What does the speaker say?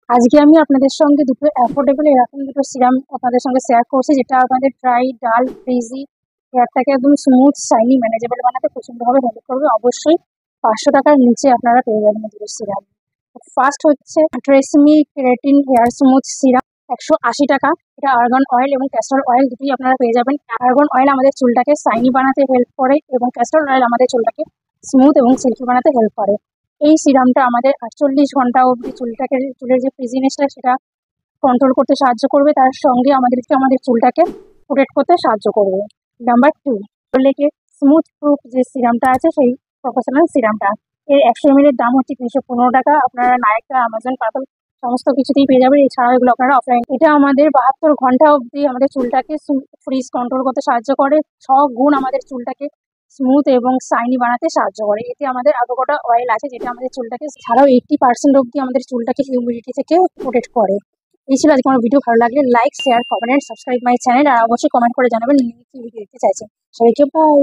আজকে আমি আপনাদের সঙ্গে দুটো অ্যাফোর্ডেবল এরকম দুটো সিরাম আপনাদের সঙ্গে শেয়ার করছি, যেটা আমাদের ড্রাই, ডাল, ফ্রিজি হেয়ারটাকে একদম স্মুথ, শাইনি, ম্যানেজেবল বানাতে প্রচন্ডভাবে হেল্প করবে। অবশ্যই 500 টাকার নিচে আপনারা পেয়ে যাবেন এই দুটো সিরাম। ফার্স্ট হচ্ছে TRESemme keratin hair smooth serum, 180 টাকা। এটা আর্গান অয়েল এবং ক্যাস্টর অয়েল দুটোই আপনারা পেয়ে যাবেন। আর্গান অয়েল আমাদের চুলটাকে শাইনি বানাতে হেল্প করে এবং ক্যাস্টর অয়েল আমাদের চুলটাকে স্মুথ এবং সিল্কি বানাতে হেল্প করে। এই সিরামটা আমাদের 48 ঘন্টা অবধি চুলের যে ফ্রিজিনেসটা সেটা কন্ট্রোল করতে সাহায্য করবে, তার সঙ্গে আমাদের চুলটাকে প্রোটেক্ট করতে সাহায্য করবে। নাম্বার 2, লেকের স্মুথ প্রুফ যে সিরামটা আছে, সেই প্রফেশনাল সিরামটা, এর 100 ml এর দাম হচ্ছে 315 টাকা। আপনারা নায়কা, অ্যামাজন, পার্পল সমস্ত কিছুতেই পেয়ে যাবেন। এছাড়াও এগুলো আপনারা অফলাইন। এটা আমাদের 72 ঘন্টা অবধি আমাদের চুলটাকে ফ্রিজ কন্ট্রোল করতে সাহায্য করে। সব গুণ আমাদের চুলটাকে স্মুথ এবং শাইনি বানাতে সাহায্য করে। এতে আমাদের আভোকাডো অয়েল আছে, যেটা আমাদের চুলটাকে ছাড়াও 80% অবধি আমাদের চুলটাকে হিউমিডিটি থেকে প্রোটেক্ট করে। এই ছিল আজকে আমার ভিডিও। ভালো লাগলে like, share, comment, subscribe my channel, আর অবশ্যই কমেন্ট করে জানাবেন কি ভিডিও দেখতে চাইছেন। সবাইকে বাই।